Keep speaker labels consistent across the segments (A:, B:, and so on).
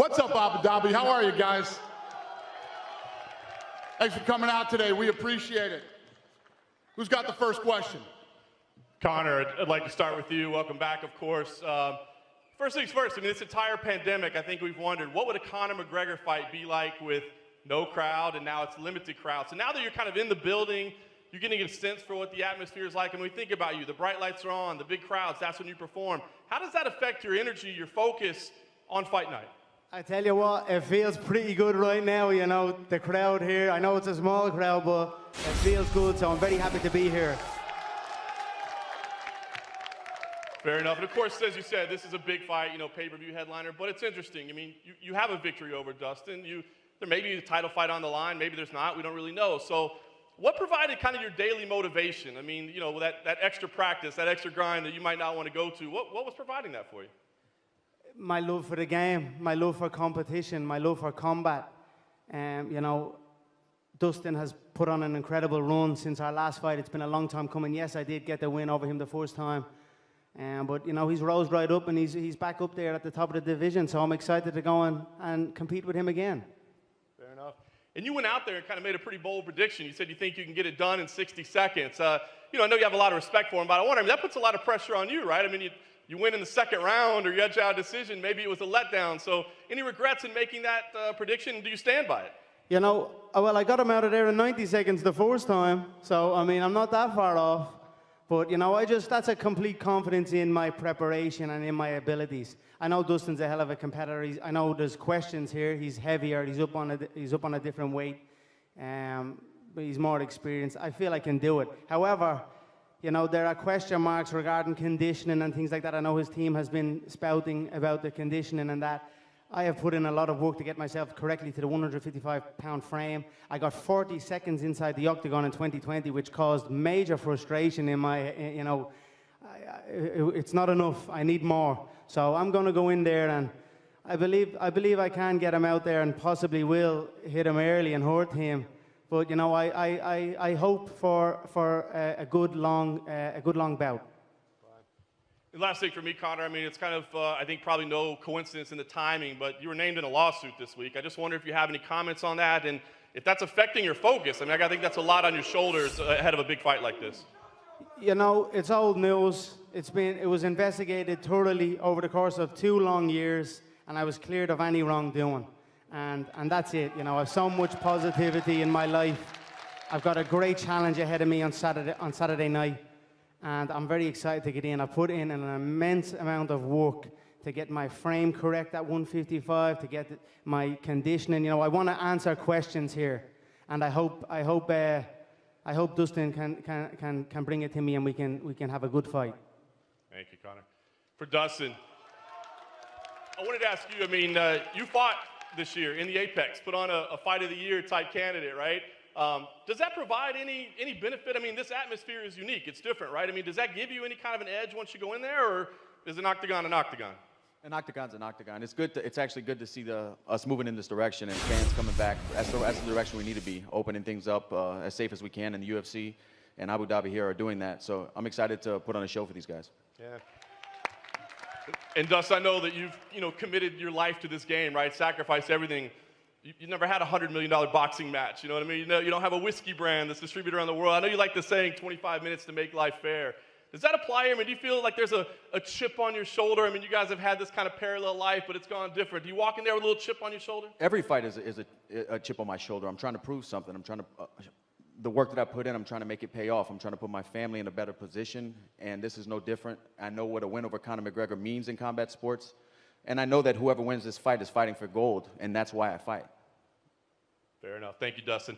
A: What's up, Abu Dhabi? How are you guys? Thanks for coming out today. We appreciate it. Who's got the first question?
B: Conor, I'd like to start with you. Welcome back, of course. First things first, I mean, this entire pandemic, I think we've wondered, what would a Conor McGregor fight be like with no crowd, and now it's limited crowd? So now that you're kind of in the building, you're getting a sense for what the atmosphere is like, and we think about you, the bright lights are on, the big crowds, that's when you perform. How does that affect your energy, your focus on fight night?
C: I tell you what, it feels pretty good right now, you know, the crowd here. I know it's a small crowd, but it feels good, so I'm very happy to be here.
B: Fair enough. And of course, as you said, this is a big fight, you know, pay-per-view headliner, but it's interesting. I mean, you have a victory over Dustin. There may be a title fight on the line, maybe there's not, we don't really know. So what provided kind of your daily motivation? I mean, you know, that extra practice, that extra grind that you might not want to go to, what was providing that for you?
C: My love for the game, my love for competition, my love for combat. You know, Dustin has put on an incredible run since our last fight. It's been a long time coming. Yes, I did get the win over him the first time. But, you know, he's rose right up, and he's back up there at the top of the division, so I'm excited to go and compete with him again.
B: Fair enough. And you went out there and kind of made a pretty bold prediction. You said you think you can get it done in 60 seconds. You know, I know you have a lot of respect for him, but I wonder, I mean, that puts a lot of pressure on you, right? I mean, you win in the second round, or you edge out a decision, maybe it was a letdown. So any regrets in making that prediction? Do you stand by it?
C: You know, well, I got him out of there in 90 seconds the first time, so, I mean, I'm not that far off. But, you know, that's a complete confidence in my preparation and in my abilities. I know Dustin's a hell of a competitor. I know there's questions here. He's heavier. He's up on a different weight. But he's more experienced. I feel I can do it. However, you know, there are question marks regarding conditioning and things like that. I know his team has been spouting about the conditioning and that. I have put in a lot of work to get myself correctly to the 155-pound frame. I got 40 seconds inside the octagon in 2020, which caused major frustration in my, you know, it's not enough. I need more. So I'm going to go in there, and I believe I can get him out there and possibly will hit him early and hurt him. But, you know, I hope for a good long bout.
B: And last thing for me, Conor, I mean, it's kind of, I think probably no coincidence in the timing, but you were named in a lawsuit this week. I just wonder if you have any comments on that, and if that's affecting your focus. I mean, I think that's a lot on your shoulders ahead of a big fight like this.
C: You know, it's old news. It was investigated thoroughly over the course of 2 long years, and I was cleared of any wrongdoing. And that's it. You know, I have so much positivity in my life. I've got a great challenge ahead of me on Saturday night. And I'm very excited to get in. I put in an immense amount of work to get my frame correct at 155, to get my conditioning. You know, I want to answer questions here, and I hope Dustin can bring it to me, and we can have a good fight.
B: Thank you, Conor. For Dustin, I wanted to ask you. I mean, you fought this year in the Apex, put on a Fight of the Year type candidate, right? Does that provide any benefit? I mean, this atmosphere is unique. It's different, right? I mean, does that give you any kind of an edge once you go in there, or is an octagon an octagon?
D: An octagon's an octagon. It's actually good to see us moving in this direction and fans coming back. That's the direction we need to be, opening things up as safe as we can. And the UFC and Abu Dhabi here are doing that. So I'm excited to put on a show for these guys.
B: Yeah. And Dustin, I know that you've committed your life to this game, right? Sacrificed everything. You never had a $100 million boxing match, you know what I mean? You don't have a whiskey brand that's distributed around the world. I know you like the saying, 25 minutes to make life fair. Does that apply here? I mean, do you feel like there's a chip on your shoulder? I mean, you guys have had this kind of parallel life, but it's gone different. Do you walk in there with a little chip on your shoulder?
D: Every fight is a chip on my shoulder. I'm trying to prove something. The work that I put in, I'm trying to make it pay off. I'm trying to put my family in a better position, and this is no different. I know what a win over Conor McGregor means in combat sports, and I know that whoever wins this fight is fighting for gold, and that's why I fight.
B: Fair enough. Thank you, Dustin.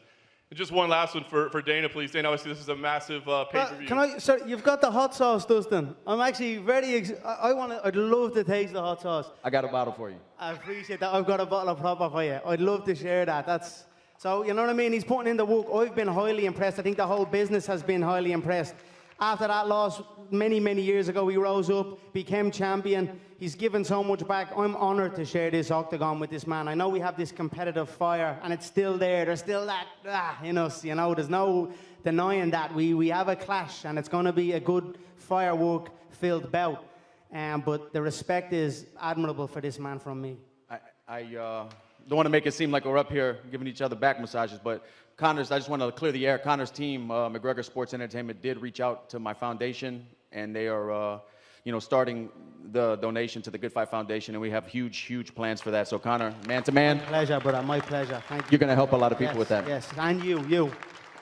B: And just one last one for Dana, please. Dana, obviously this is a massive pay-per-view.
C: Sir, you've got the hot sauce, Dustin. I'm actually I'd love to taste the hot sauce.
D: I got a bottle for you.
C: I appreciate that. I've got a bottle of proper for you. I'd love to share that. So, you know what I mean? He's putting in the work. I've been highly impressed. I think the whole business has been highly impressed. After that loss many, many years ago, he rose up, became champion. He's given so much back. I'm honored to share this octagon with this man. I know we have this competitive fire, and it's still there. There's still that in us, you know. There's no denying that. We have a clash, and it's going to be a good firework-filled bout. But the respect is admirable for this man from me.
D: I don't want to make it seem like we're up here giving each other back massages, but Conor's, I just want to clear the air. Conor's team, McGregor Sports Entertainment, did reach out to my foundation, and they are, starting the donation to the Good Fight Foundation, and we have huge, huge plans for that. So Conor, man to man.
C: Pleasure, brother. My pleasure. Thank you.
D: You're going to help a lot of people
C: Yes,
D: with that.
C: Yes, and you.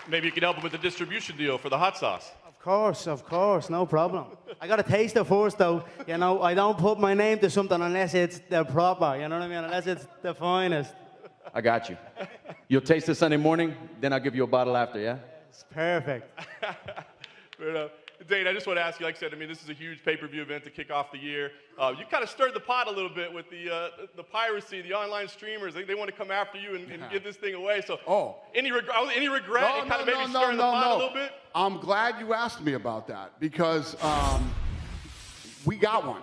B: Maybe you could help him with the distribution deal for the hot sauce.
C: Of course, no problem. I got to taste it first, though. I don't put my name to something unless it's the proper, you know what I mean? Unless it's the finest.
D: I got you. You'll taste it Sunday morning, then I'll give you a bottle after, yeah?
C: It's perfect.
B: Fair enough. Dane, I just want to ask you, like I said, I mean, this is a huge pay-per-view event to kick off the year. You kind of stirred the pot a little bit with the piracy, the online streamers. They want to come after you and give this thing away. So, any regret in kind of maybe stirring the pot a little bit?
A: I'm glad you asked me about that because we got one.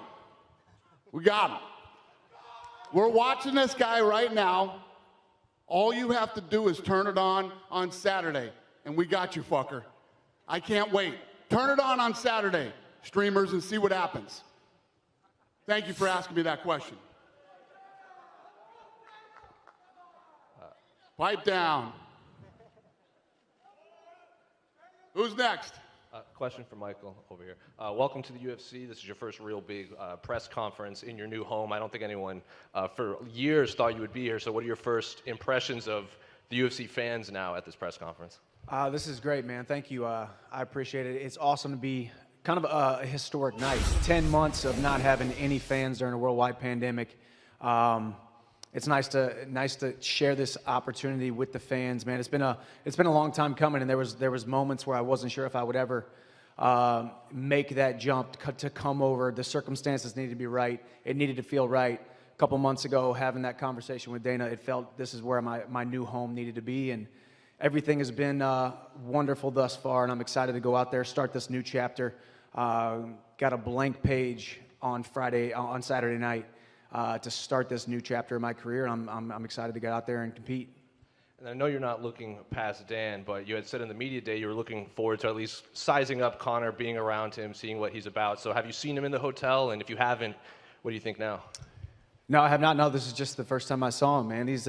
A: We got him. We're watching this guy right now. All you have to do is turn it on Saturday, and we got you, fucker. I can't wait. Turn it on Saturday, streamers, and see what happens. Thank you for asking me that question. Pipe down. Who's next?
E: Question for Michael over here. Welcome to the UFC. This is your first real big press conference in your new home. I don't think anyone for years thought you would be here. So what are your first impressions of the UFC fans now at this press conference?
F: This is great, man. Thank you. I appreciate it. It's awesome to be kind of a historic night. 10 months of not having any fans during a worldwide pandemic. It's nice to share this opportunity with the fans, man. It's been a long time coming, and there was moments where I wasn't sure if I would ever make that jump to come over. The circumstances needed to be right. It needed to feel right. A couple months ago, having that conversation with Dana, it felt this is where my new home needed to be, and everything has been wonderful thus far, and I'm excited to go out there, start this new chapter. Got a blank page on Saturday night to start this new chapter of my career. I'm excited to get out there and compete.
E: And I know you're not looking past Dan, but you had said in the media day you were looking forward to at least sizing up Conor, being around him, seeing what he's about. So have you seen him in the hotel? And if you haven't, what do you think now?
F: No, I have not. No, this is just the first time I saw him, man. He's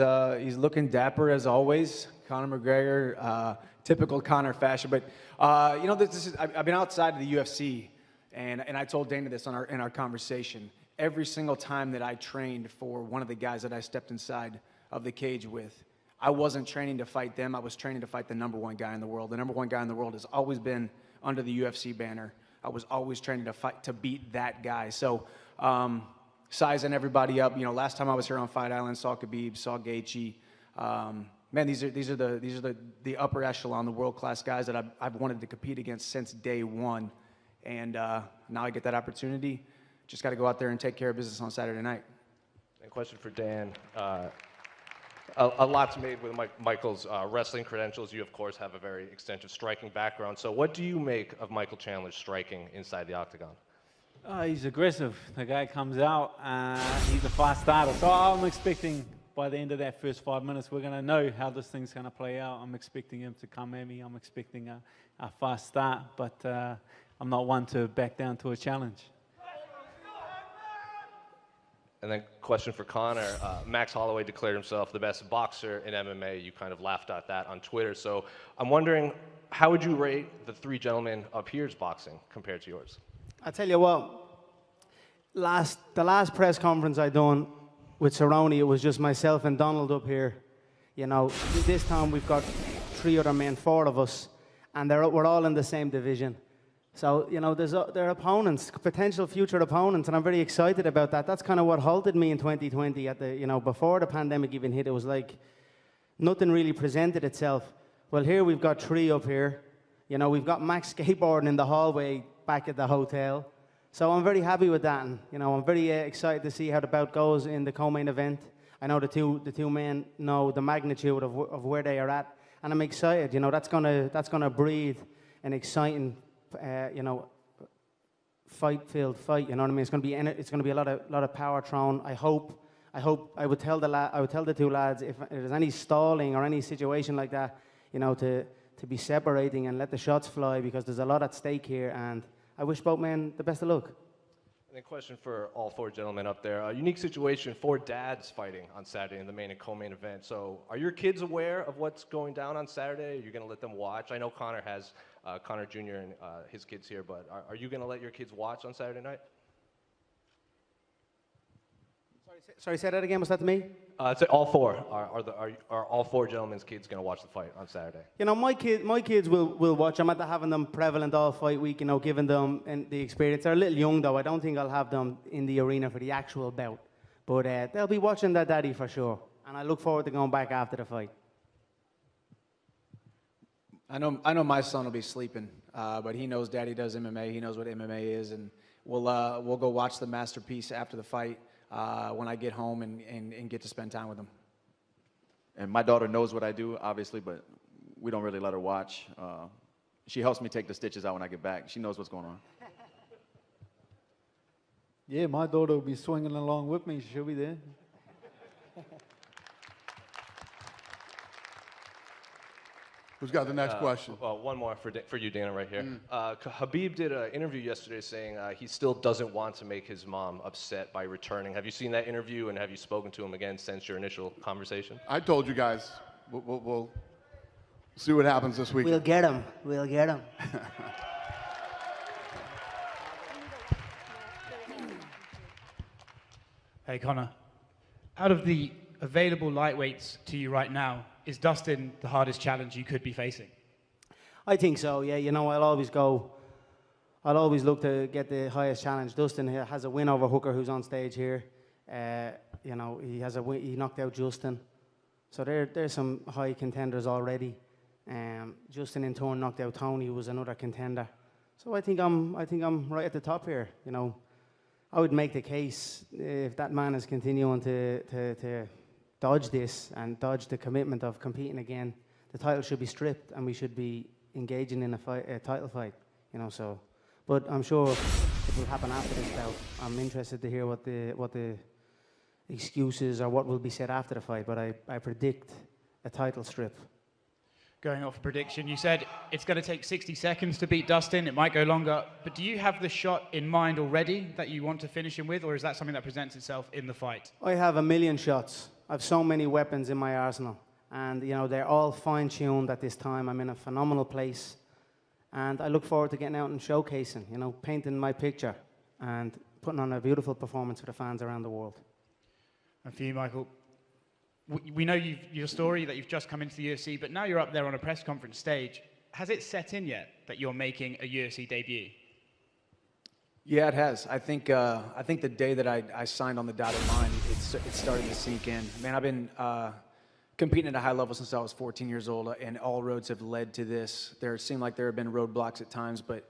F: looking dapper as always. Conor McGregor, typical Conor fashion. But I've been outside of the UFC, and I told Dana this in our conversation. Every single time that I trained for one of the guys that I stepped inside of the cage with, I wasn't training to fight them. I was training to fight the number one guy in the world. The number one guy in the world has always been under the UFC banner. I was always training to fight to beat that guy. So. Sizing everybody up. Last time I was here on Fight Island, saw Khabib, saw Gaethje. Man, these are the upper echelon, the world-class guys that I've wanted to compete against since day one. And now I get that opportunity. Just got to go out there and take care of business on Saturday night.
E: And question for Dan. A lot's made with Michael's wrestling credentials. You, of course, have a very extensive striking background. So what do you make of Michael Chandler's striking inside the octagon?
G: He's aggressive. The guy comes out, he's a fast starter. So I'm expecting by the end of that first 5 minutes, we're going to know how this thing's going to play out. I'm expecting him to come at me. I'm expecting a fast start, but I'm not one to back down to a challenge.
E: And then question for Conor. Max Holloway declared himself the best boxer in MMA. You kind of laughed at that on Twitter. So I'm wondering, how would you rate the three gentlemen up here's boxing compared to yours?
C: I tell you what, the last press conference I done with Cerrone, it was just myself and Donald up here. This time we've got 3 other men, 4 of us, and we're all in the same division. So, they're opponents, potential future opponents, and I'm very excited about that. That's kind of what halted me in 2020 before the pandemic even hit. It was like nothing really presented itself. Well, here we've got 3 up here. We've got Max skateboarding in the hallway back at the hotel. So I'm very happy with that, and I'm very excited to see how the bout goes in the co-main event. I know the two men know the magnitude of where they are at, and I'm excited. That's gonna breed an exciting, fight-filled fight. You know what I mean? It's gonna be a lot of power thrown. I would tell the 2 lads if there's any stalling or any situation like that, to be separating and let the shots fly, because there's a lot at stake here, and I wish both men the best of luck.
E: And a question for all four gentlemen up there. A unique situation for dads fighting on Saturday in the main and co-main event. So are your kids aware of what's going down on Saturday? Are you going to let them watch? I know Conor has Conor Jr. and his kids here, but are you going to let your kids watch on Saturday night?
C: Sorry, say that again. Was that to me?
E: It's all four. Are all four gentlemen's kids going to watch the fight on Saturday?
C: You know, my kids will watch. I'm at having them prevalent all fight week, you know, giving them the experience. They're a little young, though. I don't think I'll have them in the arena for the actual bout. But they'll be watching their daddy for sure. And I look forward to going back after the fight.
F: I know my son will be sleeping, but he knows Daddy does MMA. He knows what MMA is, and we'll go watch the masterpiece after the fight when I get home and get to spend time with him.
D: And my daughter knows what I do, obviously, but we don't really let her watch. She helps me take the stitches out when I get back. She knows what's going on.
G: Yeah, my daughter will be swinging along with me. She'll be there.
A: Who's got the next question?
E: Well, one more for you, Dana, right here. Khabib did an interview yesterday saying he still doesn't want to make his mom upset by returning. Have you seen that interview, and have you spoken to him again since your initial conversation?
A: I told you guys, we'll see what happens this week.
C: We'll get him. We'll get him.
H: Hey, Conor. Out of the available lightweights to you right now, is Dustin the hardest challenge you could be facing?
C: I think so, yeah. You know, I'll always look to get the highest challenge. Dustin has a win over Hooker, who's on stage here. You know, he knocked out Justin. So there's some high contenders already. Justin in turn knocked out Tony, who was another contender. So I think I'm right at the top here. You know, I would make the case if that man is continuing to dodge this and dodge the commitment of competing again, the title should be stripped and we should be engaging in a title fight, you know. So, but I'm sure it will happen after this bout. I'm interested to hear what the excuses or what will be said after the fight. But I predict a title strip.
H: Going off a prediction, you said it's going to take 60 seconds to beat Dustin. It might go longer. But do you have the shot in mind already that you want to finish him with, or is that something that presents itself in the fight?
C: I have a million shots. I have so many weapons in my arsenal. And, you know, they're all fine-tuned at this time. I'm in a phenomenal place. And I look forward to getting out and showcasing, you know, painting my picture and putting on a beautiful performance for the fans around the world.
H: And for you, Michael, we know your story that you've just come into the UFC, but now you're up there on a press conference stage. Has it set in yet that you're making a UFC debut?
F: Yeah, it has. I think the day that I signed on the dotted line, it started to sink in. Man, I've been competing at a high level since I was 14 years old, and all roads have led to this. There seem like there have been roadblocks at times, but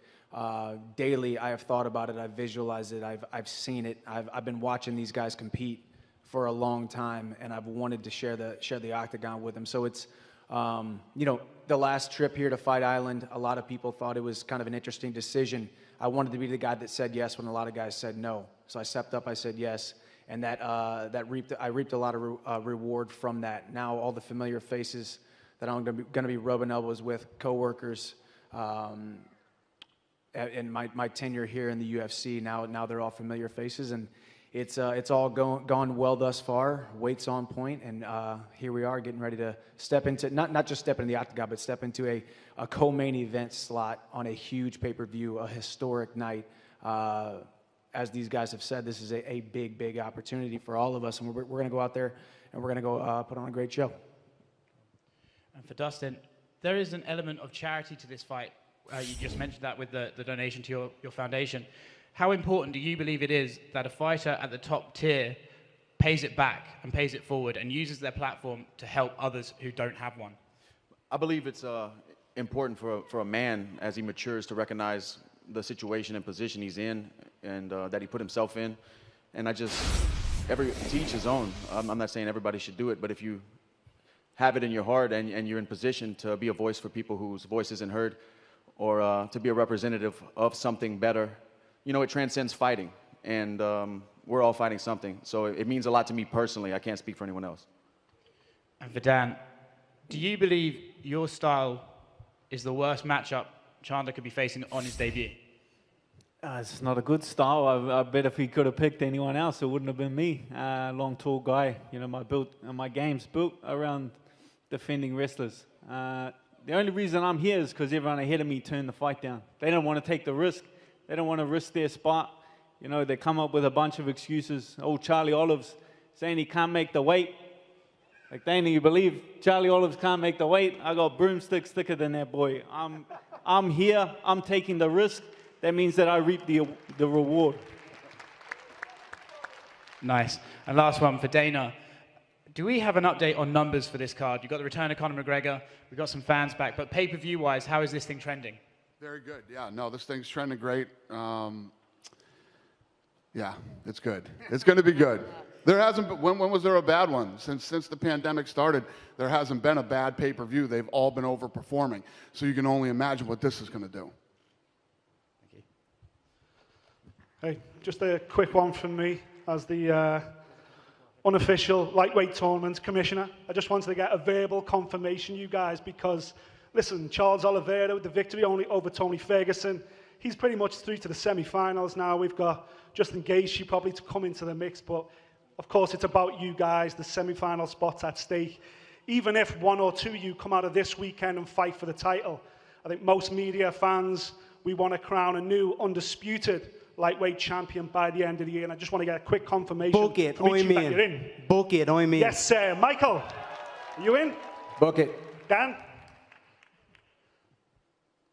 F: daily I have thought about it, I've visualized it, I've seen it. I've been watching these guys compete for a long time, and I've wanted to share the octagon with them. So it's, you know, the last trip here to Fight Island, a lot of people thought it was kind of an interesting decision. I wanted to be the guy that said yes when a lot of guys said no. So I stepped up, I said yes, and I reaped a lot of reward from that. Now all the familiar faces that I'm going to be rubbing elbows with, coworkers, and my tenure here in the UFC. Now they're all familiar faces, and it's all gone well thus far. Weight's on point, and here we are getting ready to step into not just step into the octagon, but step into a co-main event slot on a huge pay-per-view, a historic night. As these guys have said, this is a big opportunity for all of us, and we're going to go out there and we're going to go put on a great show.
H: And for Dustin, there is an element of charity to this fight. You just mentioned that with the donation to your foundation. How important do you believe it is that a fighter at the top tier pays it back and pays it forward and uses their platform to help others who don't have one? I
D: believe it's important for a man as he matures to recognize the situation and position he's in and that he put himself in. And to each his own. I'm not saying everybody should do it, but if you have it in your heart and you're in position to be a voice for people whose voice isn't heard, or to be a representative of something better, you know, it transcends fighting, and we're all fighting something. So it means a lot to me personally. I can't speak for anyone else.
H: And for Dan, do you believe your style is the worst matchup Chandler could be facing on his debut?
G: It's not a good style. I bet if he could have picked anyone else, it wouldn't have been me. Long, tall guy. You know, my game's built around defending wrestlers. The only reason I'm here is because everyone ahead of me turned the fight down. They don't want to take the risk. They don't want to risk their spot. You know, they come up with a bunch of excuses. Old Charlie Olives saying he can't make the weight. Like, Dana, you believe Charlie Olives can't make the weight? I got broomsticks thicker than that boy. I'm here. I'm taking the risk. That means that I reap the reward.
H: Nice. And last one for Dana. Do we have an update on numbers for this card? You've got the return of Conor McGregor. We've got some fans back. But pay-per-view wise, how is this thing trending?
A: Very good. Yeah, no, this thing's trending great. Yeah, it's good. It's going to be good. There hasn't been, when was there a bad one? Since the pandemic started, there hasn't been a bad pay-per-view. They've all been overperforming. So you can only imagine what this is going to do.
I: Hey, just a quick one from me as the unofficial lightweight tournament commissioner. I just wanted to get a verbal confirmation, you guys, because, listen, Charles Oliveira with the victory only over Tony Ferguson. He's pretty much through to the semi-finals now. We've got Justin Gaethje probably to come into the mix, but of course it's about you guys, the semi-final spots at stake. Even if one or two of you come out of this weekend and fight for the title, I think most media fans, we want to crown a new undisputed lightweight champion by the end of the year, and I just want to get a quick confirmation
C: Book it,
I: from each of you that
C: I'm
I: you're
C: in.
I: in.
C: Book it, I'm in.
I: Yes, sir. Michael, are you in?
F: Book it.
I: Dan?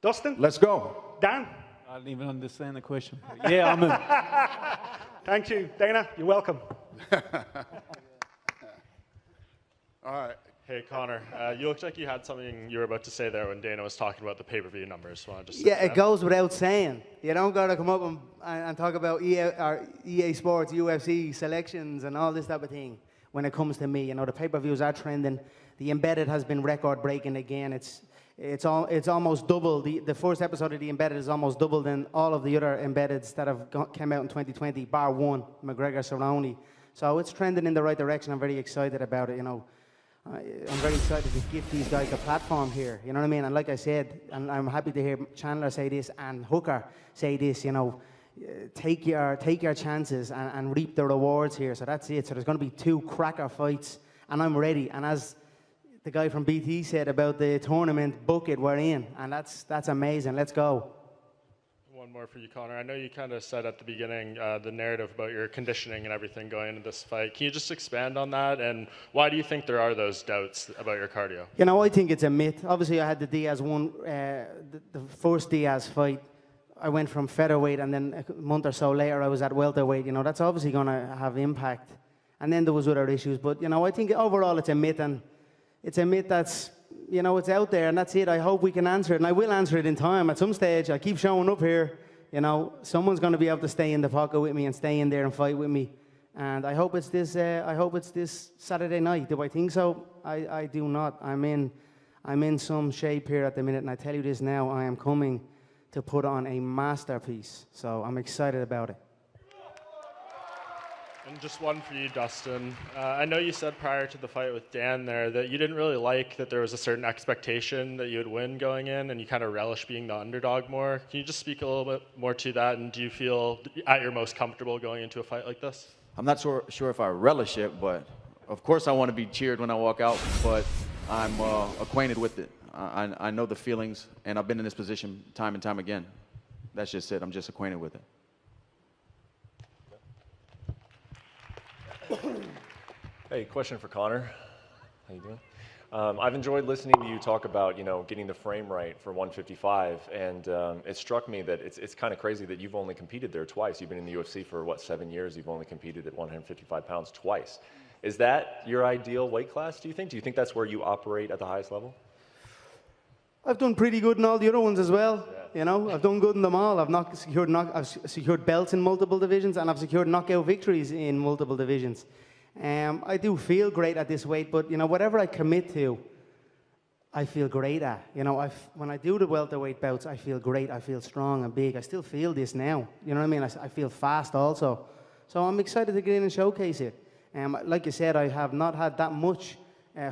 I: Dustin?
D: Let's go.
I: Dan?
G: I didn't even understand the question. Yeah, I'm in.
I: Thank you. Dana, you're welcome.
A: All right.
J: Hey, Conor, you looked like you had something you were about to say there when Dana was talking about the pay-per-view numbers. Want to just
C: Yeah, it goes without saying. You don't got to come up and talk about EA Sports, UFC selections and all this type of thing when it comes to me. You know, the pay-per-views are trending. The Embedded has been record-breaking again. It's almost double. The first episode of The Embedded is almost double than all of the other Embeddeds that have came out in 2020, bar one, McGregor Cerrone. So it's trending in the right direction. I'm very excited about it, you know. I'm very excited to give these guys the platform here, you know what I mean? And like I said, and I'm happy to hear Chandler say this and Hooker say this, you know, take your chances and reap the rewards here. So that's it. So there's going to be 2 cracker fights, and I'm ready. And as the guy from BT said about the tournament, book it, we're in. And that's amazing. Let's go.
J: One more for you, Conor. I know you kind of said at the beginning the narrative about your conditioning and everything going into this fight. Can you just expand on that? And why do you think there are those doubts about your cardio?
C: You know, I think it's a myth. Obviously, I had the Diaz one, the first Diaz fight. I went from featherweight, and then a month or so later, I was at welterweight. You know, that's obviously going to have impact. And then there was other issues. But, you know, I think overall it's a myth, and it's a myth that's, you know, it's out there, and that's it. I hope we can answer it, and I will answer it in time. At some stage, I keep showing up here. You know, someone's going to be able to stay in the pocket with me and stay in there and fight with me. And I hope it's this. I hope it's this Saturday night. Do I think so? I do not. I'm in some shape here at the minute, and I tell you this now. I am coming to put on a masterpiece. So I'm excited about it.
J: And just one for you, Dustin. I know you said prior to the fight with Dan there that you didn't really like that there was a certain expectation that you would win going in, and you kind of relish being the underdog more. Can you just speak a little bit more to that, and do you feel at your most comfortable going into a fight like this?
D: I'm not sure if I relish it, but of course I want to be cheered when I walk out, but I'm acquainted with it. I know the feelings, and I've been in this position time and time again. That's just it. I'm just acquainted with it.
K: Hey, question for Conor. How you doing? I've enjoyed listening to you talk about, you know, getting the frame right for 155, and it struck me that it's kind of crazy that you've only competed there twice. You've been in the UFC for, what, 7 years? You've only competed at 155 pounds twice. Is that your ideal weight class, do you think? Do you think that's where you operate at the highest level?
C: I've done pretty good in all the other ones as well. Yeah. You know, I've done good in them all. I've secured belts in multiple divisions, and I've secured knockout victories in multiple divisions. I do feel great at this weight, but, you know, whatever I commit to, I feel great at. You know, when I do the welterweight bouts, I feel great. I feel strong and big. I still feel this now. You know what I mean? I feel fast also. So I'm excited to get in and showcase it. Like you said, I have not had that much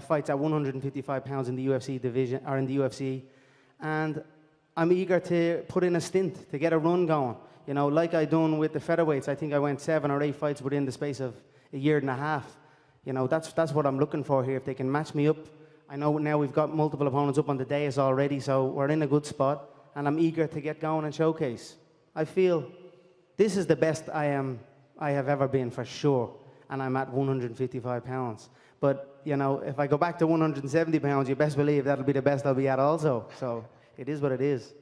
C: fights at 155 pounds in the UFC division, or in the UFC. And I'm eager to put in a stint, to get a run going. You know, like I done with the featherweights, I think I went 7 or 8 fights within the space of a year and a half. You know, that's what I'm looking for here. If they can match me up, I know now we've got multiple opponents up on the dais already, so we're in a good spot, and I'm eager to get going and showcase. I feel this is the best I have ever been for sure, and I'm at 155 pounds. But, you know, if I go back to 170 pounds, you best believe that'll be the best I'll be at also. So it is what it is.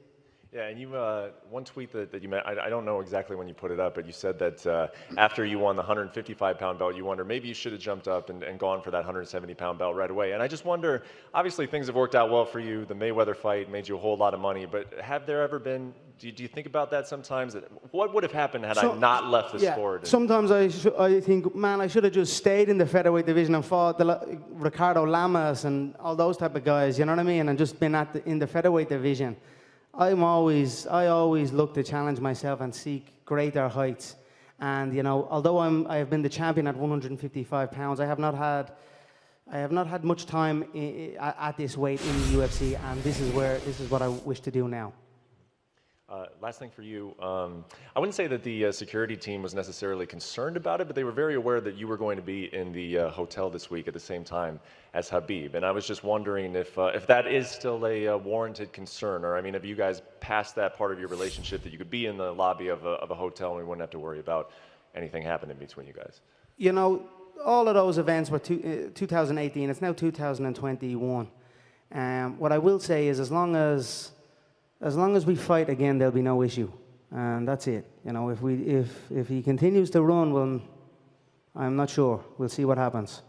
K: Yeah, and you, one tweet that you meant, I don't know exactly when you put it up, but you said that after you won the 155-pound belt, you wonder maybe you should have jumped up and gone for that 170-pound belt right away. And I just wonder, obviously things have worked out well for you. The Mayweather fight made you a whole lot of money, but have there ever been, do you think about that sometimes? What would have happened had I not left the sport?
C: Sometimes I think, man, I should have just stayed in the featherweight division and fought Ricardo Lamas and all those type of guys, you know what I mean? And just been in the featherweight division. I always look to challenge myself and seek greater heights. And, you know, although I have been the champion at 155 pounds, I have not had much time at this weight in the UFC, and this is what I wish to do now.
K: Last thing for you, I wouldn't say that the security team was necessarily concerned about it, but they were very aware that you were going to be in the hotel this week at the same time as Khabib. And I was just wondering if that is still a warranted concern, or I mean, have you guys passed that part of your relationship that you could be in the lobby of a hotel and we wouldn't have to worry about anything happening between you guys?
C: You know, all of those events were 2018. It's now 2021. What I will say is, as long as we fight again, there'll be no issue, and that's it. You know, if he continues to run, well, I'm not sure. We'll see what happens.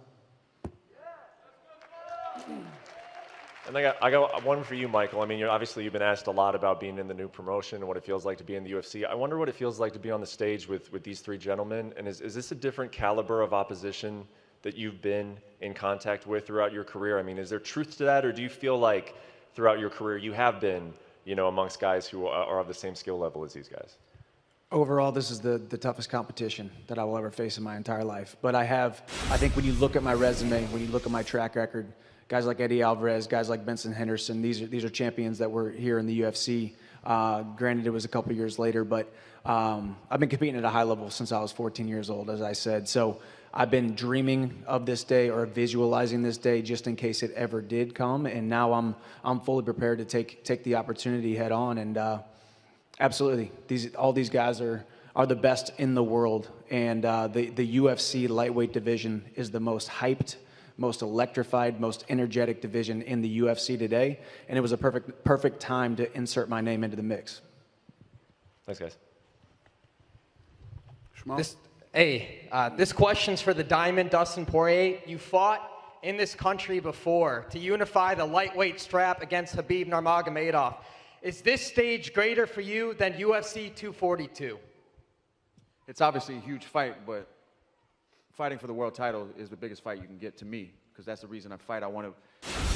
K: And I got one for you, Michael. I mean, obviously you've been asked a lot about being in the new promotion and what it feels like to be in the UFC. I wonder what it feels like to be on the stage with these three gentlemen. And is this a different caliber of opposition that you've been in contact with throughout your career? I mean, is there truth to that, or do you feel like throughout your career you have been, you know, amongst guys who are of the same skill level as these guys?
F: Overall, this is the toughest competition that I will ever face in my entire life. But I think when you look at my resume, when you look at my track record, guys like Eddie Alvarez, guys like Benson Henderson, these are champions that were here in the UFC. Granted, it was a couple years later, but I've been competing at a high level since I was 14 years old, as I said. So I've been dreaming of this day or visualizing this day just in case it ever did come. And now I'm fully prepared to take the opportunity head on. And absolutely, all these guys are the best in the world. And the UFC lightweight division is the most hyped, most electrified, most energetic division in the UFC today. And it was a perfect time to insert my name into the mix.
K: Thanks, guys.
L: This question's for the Diamond, Dustin Poirier. You fought in this country before to unify the lightweight strap against Khabib Nurmagomedov. Is this stage greater for you than UFC 242?
D: It's obviously a huge fight, but fighting for the world title is the biggest fight you can get to me, because that's the reason I fight. I want to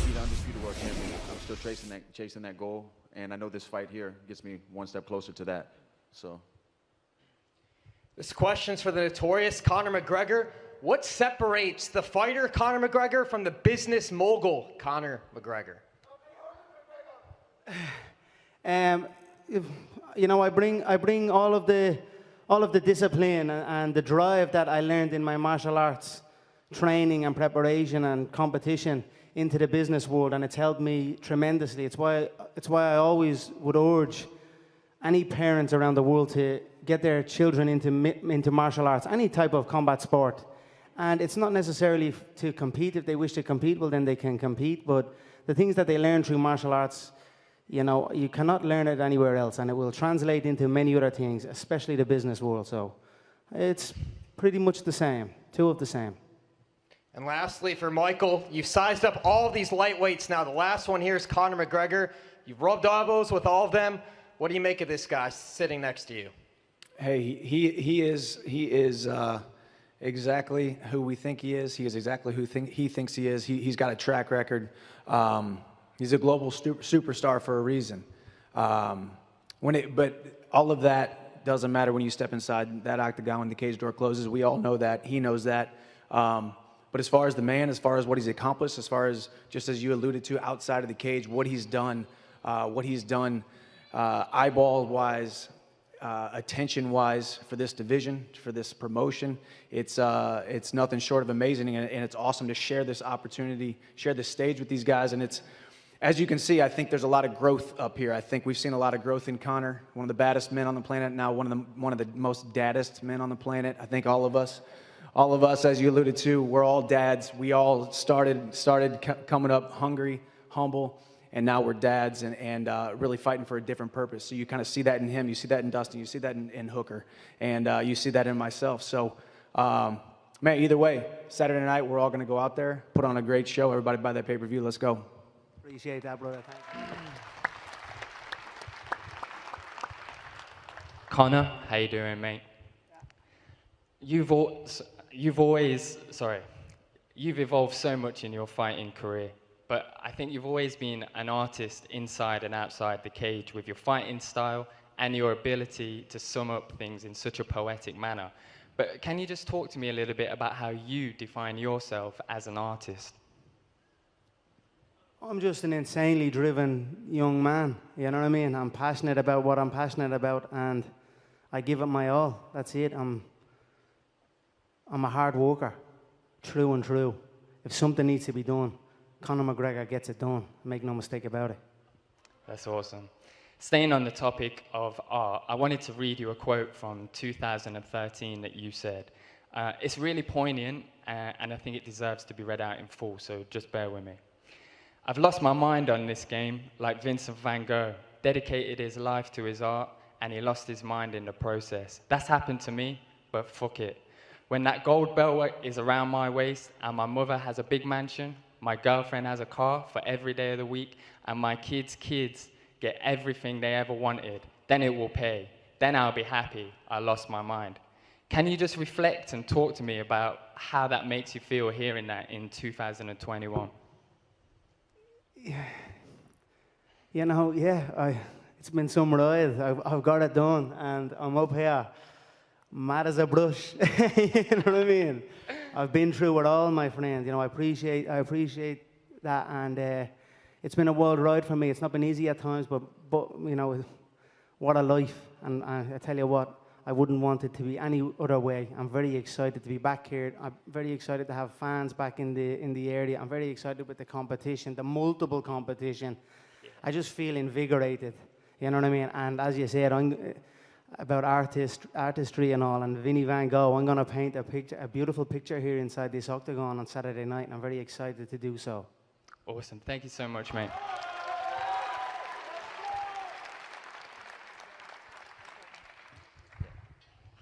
D: be the undisputed world champion. I'm still chasing that goal, and I know this fight here gets me one step closer to that. So.
L: This question's for the notorious Conor McGregor. What separates the fighter Conor McGregor from the business mogul Conor McGregor?
C: You know, I bring all of the discipline and the drive that I learned in my martial arts training and preparation and competition into the business world, and it's helped me tremendously. It's why I always would urge any parents around the world to get their children into martial arts, any type of combat sport. And it's not necessarily to compete. If they wish to compete, well, then they can compete. But the things that they learn through martial arts, you know, you cannot learn it anywhere else, and it will translate into many other things, especially the business world. So it's pretty much the same, two of the same.
L: And lastly, for Michael, you've sized up all of these lightweights now. The last one here is Conor McGregor. You've rubbed elbows with all of them. What do you make of this guy sitting next to you?
F: Hey, he is exactly who we think he is. He is exactly who he thinks he is. He's got a track record. He's a global superstar for a reason. But all of that doesn't matter when you step inside that octagon when the cage door closes. We all know that. He knows that. But as far as the man, as far as what he's accomplished, as far as, just as you alluded to, outside of the cage, what he's done eyeball-wise, attention-wise for this division, for this promotion. It's nothing short of amazing, and it's awesome to share this opportunity, share this stage with these guys. And it's, as you can see, I think there's a lot of growth up here. I think we've seen a lot of growth in Conor, one of the baddest men on the planet, now one of the most daddest men on the planet. I think all of us, as you alluded to, we're all dads. We all started coming up hungry, humble, and now we're dads and really fighting for a different purpose. So you kind of see that in him, you see that in Dustin, you see that in Hooker, and you see that in myself. So, man, either way, Saturday night, we're all going to go out there, put on a great show. Everybody buy that pay-per-view. Let's go.
C: Appreciate that, brother. Thank you.
M: Conor, how you doing, mate? You've evolved so much in your fighting career, but I think you've always been an artist inside and outside the cage with your fighting style and your ability to sum up things in such a poetic manner. But can you just talk to me a little bit about how you define yourself as an artist?
C: I'm just an insanely driven young man, you know what I mean? I'm passionate about what I'm passionate about, and I give it my all. That's it. I'm a hard worker, true and true. If something needs to be done, Conor McGregor gets it done. Make no mistake about it.
M: That's awesome. Staying on the topic of art, I wanted to read you a quote from 2013 that you said. It's really poignant, and I think it deserves to be read out in full, so just bear with me. I've lost my mind on this game, like Vincent van Gogh, dedicated his life to his art, and he lost his mind in the process. That's happened to me, but fuck it. When that gold belt is around my waist, and my mother has a big mansion, my girlfriend has a car for every day of the week, and my kids' get everything they ever wanted, then it will pay. Then I'll be happy I lost my mind. Can you just reflect and talk to me about how that makes you feel hearing that in 2021?
C: You know, it's been some ride. I've got it done, and I'm up here, mad as a brush. You know what I mean? I've been through it all, my friend. You know, I appreciate that, and it's been a wild ride for me. It's not been easy at times, but you know, what a life. And I tell you what, I wouldn't want it to be any other way. I'm very excited to be back here. I'm very excited to have fans back in the area. I'm very excited with the competition, the multiple competition. Yeah. I just feel invigorated. You know what I mean? And as you said, about artistry and all, and Vinnie Van Gogh, I'm going to paint a beautiful picture here inside this octagon on Saturday night, and I'm very excited to do so.
M: Awesome. Thank you so much, mate.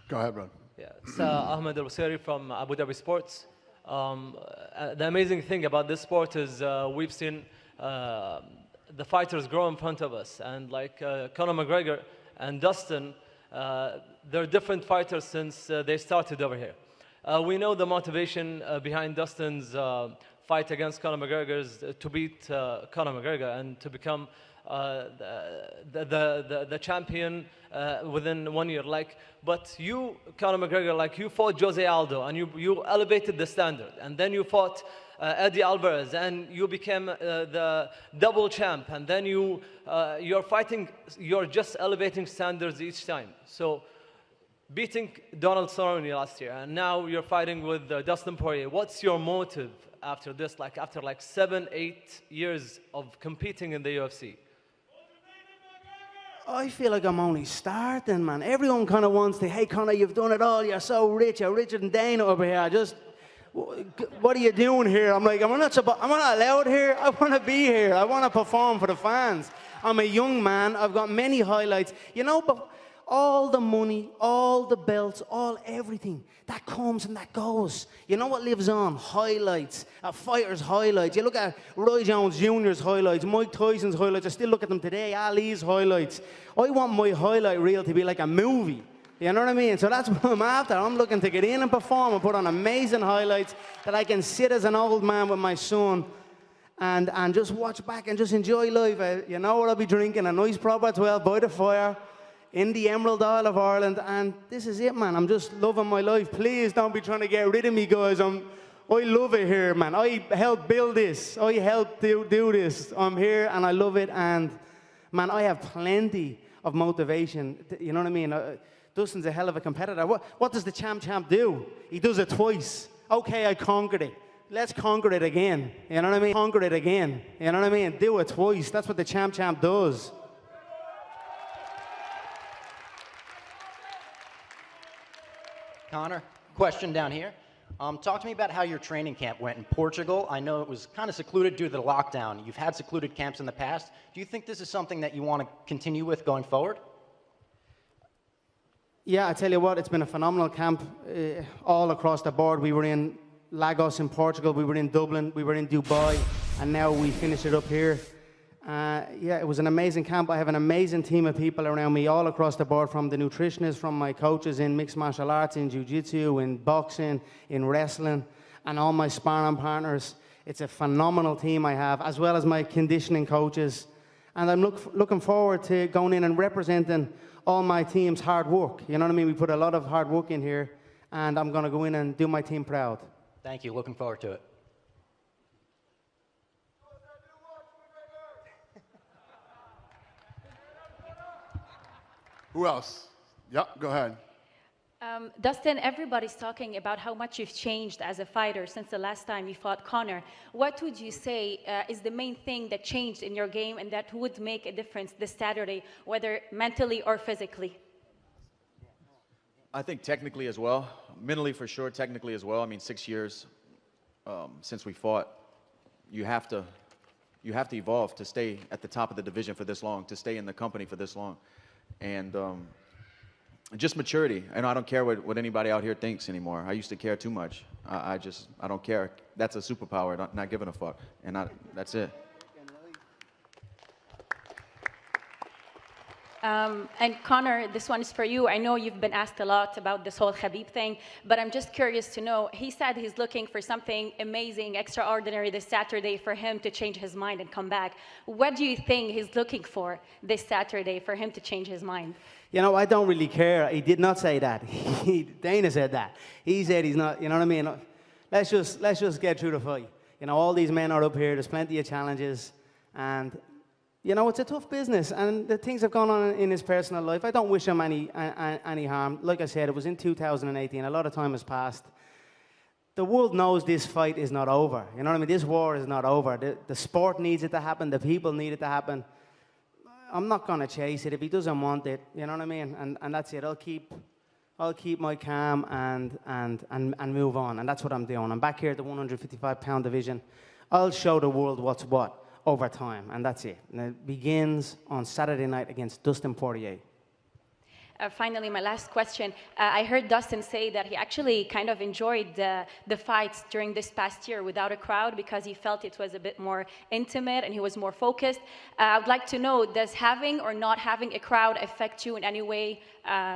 A: Go ahead, Ron.
N: Yeah, it's Ahmed Al-Wasiri from Abu Dhabi Sports. The amazing thing about this sport is we've seen the fighters grow in front of us. And like Conor McGregor and Dustin, they're different fighters since they started over here. We know the motivation behind Dustin's fight against Conor McGregor is to beat Conor McGregor and to become the champion within 1 year. But you, Conor McGregor, you fought Jose Aldo and you elevated the standard, and then you fought Eddie Alvarez and you became the double champ, and then you're fighting, you're just elevating standards each time. So beating Donald Cerrone last year, and now you're fighting with Dustin Poirier. What's your motive after this, after 7-8 years of competing in the UFC?
C: I feel like I'm only starting, man. Everyone kind of wants to, hey, Conor, you've done it all. You're so rich. You're richer than Dana over here. What are you doing here? I'm like, am I not allowed here? I want to be here. I want to perform for the fans. I'm a young man. I've got many highlights. You know, but all the money, all the belts, everything, that comes and that goes. You know what lives on? Highlights, fighters' highlights. You look at Roy Jones Jr.'s highlights, Mike Tyson's highlights. I still look at them today, Ali's highlights. I want my highlight reel to be like a movie. You know what I mean? So that's what I'm after. I'm looking to get in and perform and put on amazing highlights that I can sit as an old man with my son and just watch back and just enjoy life. You know what I'll be drinking? A nice proper 12 by the fire in the Emerald Isle of Ireland, and this is it, man. I'm just loving my life. Please don't be trying to get rid of me, guys. I love it here, man. I helped build this. I helped do this. I'm here, and I love it, and, man, I have plenty of motivation. You know what I mean? Dustin's a hell of a competitor. What does the champ do? He does it twice. Okay, I conquered it. Let's conquer it again. You know what I mean? Conquer it again. You know what I mean? Do it twice. That's what the champ does.
O: Conor, question down here. Talk to me about how your training camp went in Portugal. I know it was kind of secluded due to the lockdown. You've had secluded camps in the past. Do you think this is something that you want to continue with going forward?
C: Yeah, I tell you what, it's been a phenomenal camp all across the board. We were in Lagos in Portugal, we were in Dublin, we were in Dubai, and now we finish it up here. Yeah, it was an amazing camp. I have an amazing team of people around me all across the board, from the nutritionists, from my coaches in mixed martial arts, in jiu-jitsu, in boxing, in wrestling, and all my sparring partners. It's a phenomenal team I have, as well as my conditioning coaches. And I'm looking forward to going in and representing all my team's hard work. You know what I mean? We put a lot of hard work in here, and I'm going to go in and do my team proud.
O: Thank you. Looking forward to it.
A: Who else? Yep, go ahead.
P: Dustin, everybody's talking about how much you've changed as a fighter since the last time you fought Conor. What would you say is the main thing that changed in your game and that would make a difference this Saturday, whether mentally or physically?
D: I think technically as well, mentally for sure, technically as well. I mean, 6 years since we fought, you have to evolve to stay at the top of the division for this long, to stay in the company for this long. And just maturity. And I don't care what anybody out here thinks anymore. I used to care too much. I don't care. That's a superpower, not giving a fuck. And that's it.
P: And Conor, this one is for you. I know you've been asked a lot about this whole Khabib thing, but I'm just curious to know, he said he's looking for something amazing, extraordinary this Saturday for him to change his mind and come back. What do you think he's looking for this Saturday for him to change his mind?
C: You know, I don't really care. He did not say that. Dana said that. He said he's not, you know what I mean? Let's just get through the fight. You know, all these men are up here. There's plenty of challenges. And, you know, it's a tough business. And the things have gone on in his personal life. I don't wish him any harm. Like I said, it was in 2018. A lot of time has passed. The world knows this fight is not over. You know what I mean? This war is not over. The sport needs it to happen. The people need it to happen. I'm not going to chase it if he doesn't want it. You know what I mean? And that's it. I'll keep my calm and move on. And that's what I'm doing. I'm back here at the 155-pound division. I'll show the world what's what over time. And that's it. And it begins on Saturday night against Dustin Poirier.
P: Finally, my last question. I heard Dustin say that he actually kind of enjoyed the fights during this past year without a crowd because he felt it was a bit more intimate and he was more focused. I would like to know, does having or not having a crowd affect you in any way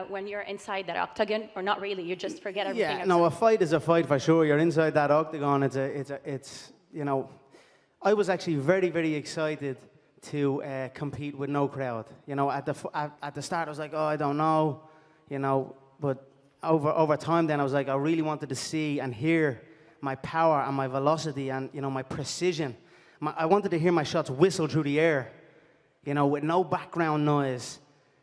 P: when you're inside that octagon, or not really? You just forget everything.
C: Yeah, no, a fight is a fight for sure. You're inside that octagon. It's you know, I was actually very, very excited to compete with no crowd. You know, at the start I was like, oh, I don't know, you know, but over time then I was like, I really wanted to see and hear my power and my velocity and, you know, my precision. I wanted to hear my shots whistle through the air, you know, with no background noise,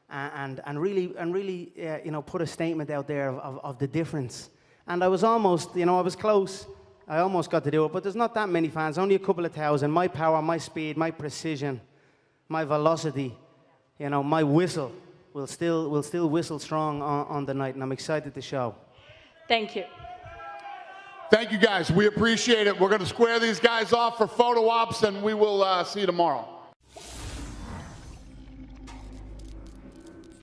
C: and really you know, put a statement out there of the difference. And I was almost, you know, I was close. I almost got to do it, but there's not that many fans, only a couple of thousand. My power, my speed, my precision, my velocity, you know, my whistle will still whistle strong on the night, and I'm excited to show.
P: Thank you.
A: Thank you, guys. We appreciate it. We're going to square these guys off for photo ops, and we will see you tomorrow.